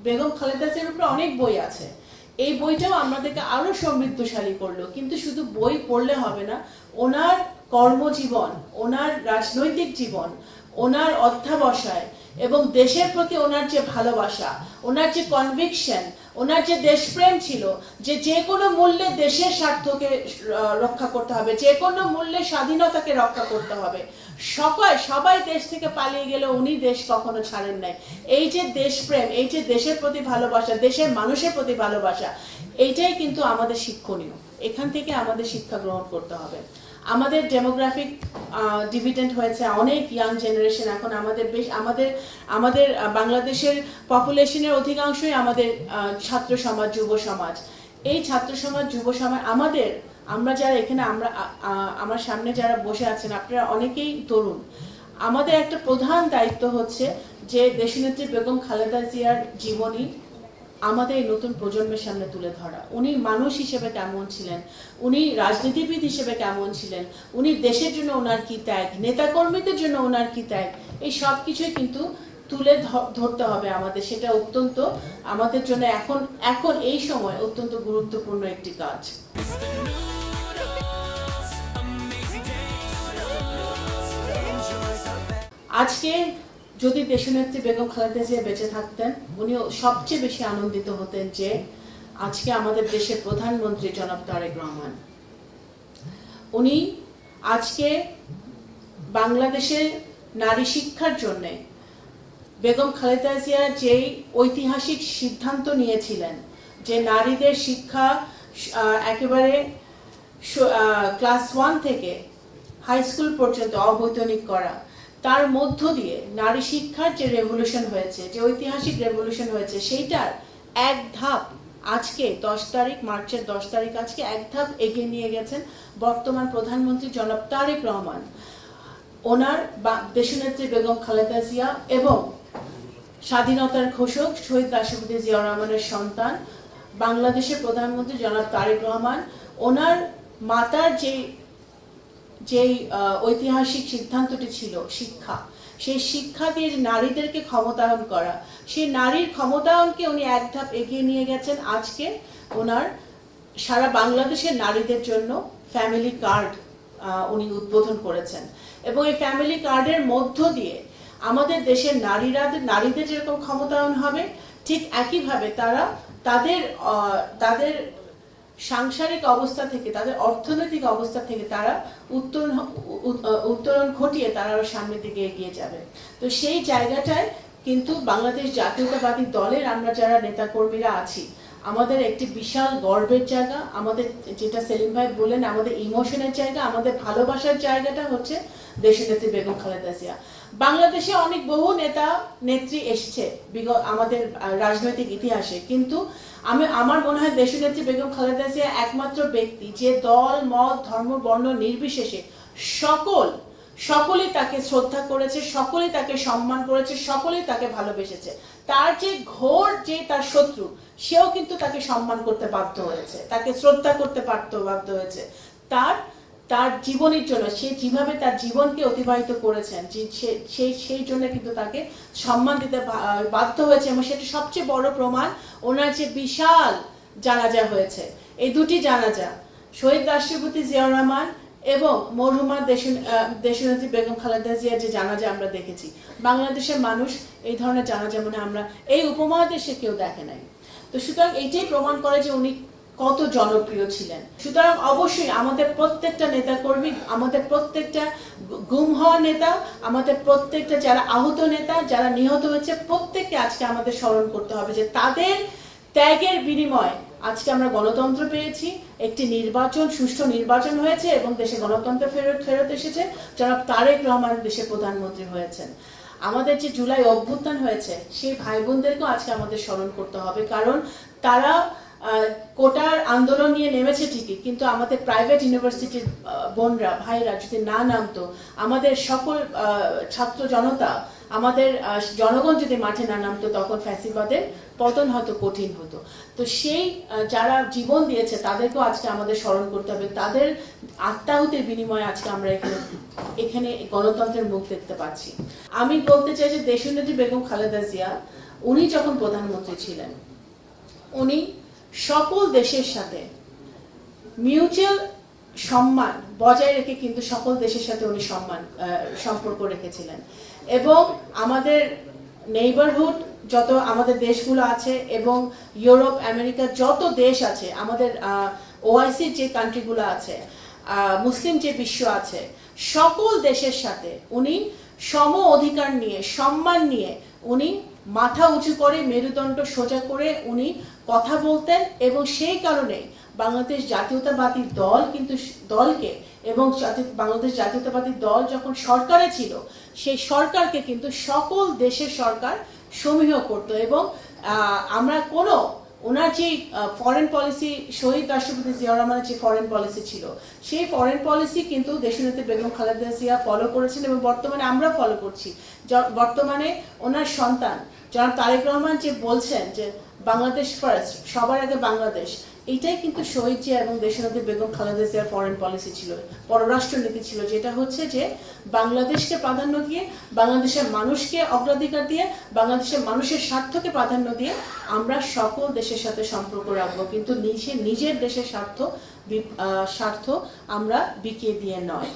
বেগম খালেদা জিয়ার উপরে অনেক বই আছে, এই বইটাও আমাদেরকে আরো সমৃদ্ধশালী করলো। কিন্তু শুধু বই পড়লে হবে না, ওনার কর্মজীবন, ওনার রাজনৈতিক জীবন, ওনার অধ্যাবসায় এবং দেশের প্রতি ওনার যে ভালোবাসা, ওনার যে কনভিকশন, ওনার যে দেশপ্রেম ছিল, যে কোনো মূল্যে দেশের স্বার্থকে রক্ষা করতে হবে, যে কোনো মূল্যে স্বাধীনতাকে রক্ষা করতে হবে। সবাই দেশ থেকে পালিয়ে গেলে উনি দেশ কখনো ছাড়েন নাই। এই যে দেশপ্রেম, এই যে দেশের প্রতি ভালোবাসা, দেশের মানুষের প্রতি ভালোবাসা, এইটাই কিন্তু আমাদের শিক্ষণীয়। এখান থেকে আমাদের শিক্ষা গ্রহণ করতে হবে। আমাদের ডেমোগ্রাফিক ডিভিডেন্ড হয়েছে, অনেক ইয়াং জেনারেশন এখন আমাদের বাংলাদেশের পপুলেশনের অধিকাংশই আমাদের ছাত্র সমাজ, যুব সমাজ। এই ছাত্র সমাজ, যুব সমাজ আমরা যারা এখানে আমার সামনে যারা বসে আছেন, আপনারা অনেকেই তরুণ। আমাদের একটা প্রধান দায়িত্ব হচ্ছে যে দেশনেত্রী বেগম খালেদা জিয়ার জীবনী আমাদের এই নতুন প্রজন্মের সামনে তুলে ধরা। উনি মানুষ হিসেবে কেমন ছিলেন, উনি রাজনীতিবিদ হিসেবে কেমন ছিলেন, উনি দেশের জন্য ওনার কি ত্যাগ, নেতাকর্মীদের জন্য ওনার কি ত্যাগ, এই সব কিছুই কিন্তু তুলে ধরতে হবে আমাদের। সেটা অত্যন্ত আমাদের জন্য এখন এই সময় অত্যন্ত গুরুত্বপূর্ণ একটি কাজ। আজকে যদি দেশনেত্রী বেগম খালেদা জিয়া বেঁচে থাকতেন, উনি সবচেয়ে বেশি আনন্দিত হতেন যে আজকে আমাদের দেশের প্রধানমন্ত্রী জনাব তারেক রহমান, উনি আজকে বাংলাদেশের নারী শিক্ষার জন্য বেগম খালেদা জিয়া যেই ঐতিহাসিক সিদ্ধান্ত নিয়েছিলেন যে নারীদের শিক্ষা একেবারে ক্লাস 1 থেকে হাই স্কুল পর্যন্ত অবৈতনিক করা, তার মধ্য দিয়ে নারী শিক্ষার যে রেভলিউশন হয়েছে, যে ঐতিহাসিক রেভলিউশন হয়েছে, সেইটার এক ধাপ আজকে মার্চের 10 তারিখ আজকে এক ধাপ এগিয়ে নিয়ে গেছেন বর্তমান প্রধানমন্ত্রী জনাব তারেক রহমান। ওনার দেশনেত্রী বেগম খালেদা জিয়া এবং স্বাধীনতার ঘোষক শহীদ রাষ্ট্রপতি জিয়াউর রহমানের সন্তান বাংলাদেশের প্রধানমন্ত্রী জনাব তারেক রহমান, ওনার মাতার যেই ঐতিহাসিক সিদ্ধান্তটি ছিল শিক্ষা, সেই শিক্ষা দিয়ে নারীদেরকে ক্ষমতায়ন করা, সেই নারীর ক্ষমতায়নকে উনি এক ধাপ এগিয়ে নিয়ে গেছেন। আজকে ওনার সারা বাংলাদেশের নারীদের জন্য ফ্যামিলি কার্ড উনি উদ্বোধন করেছেন এবং এই ফ্যামিলি কার্ডের মধ্য দিয়ে আমাদের দেশের নারীদের যেরকম ক্ষমতায়ন হবে, ঠিক একইভাবে তারা তাদের সাংসারিক অবস্থা থেকে, তাদের অর্থনৈতিক অবস্থা থেকে তারা উত্তরণ ঘটিয়ে তারা সামনের দিকে এগিয়ে যাবে। তো সেই জায়গাটায় কিন্তু বাংলাদেশ জাতীয়তাবাদী দলের আমরা যারা নেতাকর্মীরা আছি, আমাদের একটি বিশাল গর্বের জায়গা, আমাদের যেটা সেলিম ভাই বললেন, আমাদের ইমোশনের জায়গা, আমাদের ভালোবাসার জায়গাটা হচ্ছে দেশনেত্রী বেগম খালেদা জিয়া। বাংলাদেশে অনেক বহু নেতা নেত্রী এসেছে আমাদের রাজনৈতিক ইতিহাসে, কিন্তু আমার মনে হয় দেশনেত্রী বেগম খালেদা জিয়া একমাত্র ব্যক্তি যে দল, মত, ধর্ম, বর্ণ নির্বিশেষে সকলেই তাকে শ্রদ্ধা করেছে, সকলেই তাকে সম্মান করেছে, সকলেই তাকে ভালোবেসেছে। তার যে তার শত্রু, সেও কিন্তু তাকে সম্মান করতে বাধ্য হয়েছে, তাকে শ্রদ্ধা করতে বাধ্য হয়েছে। তার জীবনের জন্য, সে যেভাবে তার জীবনকে অতিবাহিত করেছেন, সেই জন্য কিন্তু তাকে সম্মান দিতে বাধ্য হয়েছে। এবং সেটা সবচেয়ে বড় প্রমাণ ওনার যে বিশাল জানাজা হয়েছে, এই দুটি জানাজা, শহীদ রাষ্ট্রপতি জিয়াউর রহমান এবং মরহুমা দেশনেত্রী বেগম খালেদা জিয়ার যে জানাজা আমরা দেখেছি, বাংলাদেশের মানুষ এই ধরনের জানাজা মানে আমরা এই উপমহাদেশে কেউ দেখে নাই। তো সুতরাং এইটাই প্রমাণ করে যে উনি কত জনপ্রিয় ছিলেন। সুতরাং অবশ্যই আমাদের প্রত্যেকটা নেতাকর্মী, আমাদের প্রত্যেকটা গুম হওয়া নেতা, আমাদের প্রত্যেকটা যারা আহত নেতা, যারা নিহত হয়েছে, প্রত্যেককে আজকে আমাদের স্মরণ করতে হবে যে তাদের ত্যাগের বিনিময়ে আজকে আমরা গণতন্ত্র পেয়েছি, একটি সুষ্ঠু নির্বাচন হয়েছে এবং দেশে গণতন্ত্র ফেরত এসেছে, জনাব তারেক রহমান দেশের প্রধানমন্ত্রী হয়েছেন। আমাদের যে জুলাই অভ্যুত্থান হয়েছে, সেই ভাই বোনদেরকেও আজকে আমাদের স্মরণ করতে হবে, কারণ তারা কোটার আন্দোলন নিয়ে নেমেছে ঠিকই, কিন্তু আমাদের প্রাইভেট ইউনিভার্সিটির বোনরা, ভাইরা যদি না নামতো, আমাদের সকল ছাত্র জনতা, আমাদের জনগণ যদি মাঠে না নামতো, তখন ফ্যাসিবাদের পতন হয়তো কঠিন হতো। তো সেই যারা জীবন দিয়েছে তাদেরকেও আজকে আমাদের স্মরণ করতে হবে। তাদের আত্মাহুতির বিনিময়ে আজকে আমরা এখানে গণতন্ত্রের মুখ দেখতে পাচ্ছি। আমি বলতে চাই যে দেশনেত্রী বেগম খালেদা জিয়া উনি যখন প্রধানমন্ত্রী ছিলেন উনি সকল দেশের সাথে মিউচুয়াল সম্মান বজায় রেখে কিন্তু সকল দেশের সাথে উনি সম্পর্ক রেখেছিলেন। এবং আমাদের নেইবারহুড যত আমাদের দেশগুলো আছে এবং ইউরোপ আমেরিকা যত দেশ আছে, আমাদের ওআইসির যে কান্ট্রিগুলো আছে, মুসলিম যে বিশ্ব আছে, সকল দেশের সাথে উনি সম অধিকার নিয়ে সম্মান নিয়ে উনি মাথা উঁচু করে মেরুদণ্ড সোজা করে উনি কথা বলতেন। এবং সেই কারণে বাংলাদেশ জাতীয়তাবাদী দল কিন্তু দলকে এবং বাংলাদেশ জাতীয়তাবাদী দল যখন সরকারে ছিল সেই সরকারকে কিন্তু সকল দেশের সরকার সমীহ করত। এবং আমরা কোনো ওনার যে ফরেন পলিসি, শহীদ রাষ্ট্রপতি জিয়াউর রহমানের যে ফরেন পলিসি ছিল সেই ফরেন পলিসি কিন্তু দেশনেত্রী বেগম খালেদা জিয়া ফলো করেছেন এবং বর্তমানে আমরা ফলো করছি। বর্তমানে ওনার সন্তান জনাব তারেক রহমান যে বলছেন যে বাংলাদেশ ফার্স্ট, সবার আগে বাংলাদেশ, এইটাই কিন্তু শহীদ জিয়া এবং দেশনেত্রী বেগম খালেদা জিয়ার ফরেন পলিসি ছিল, পররাষ্ট্র নীতি ছিল, যেটা হচ্ছে যে বাংলাদেশকে প্রাধান্য দিয়ে, বাংলাদেশের মানুষকে অগ্রাধিকার দিয়ে, বাংলাদেশের মানুষের স্বার্থকে প্রাধান্য দিয়ে আমরা সকল দেশের সাথে সম্পর্ক রাখবো, কিন্তু নিজের দেশের স্বার্থ আমরা বিকিয়ে দিয়ে নয়।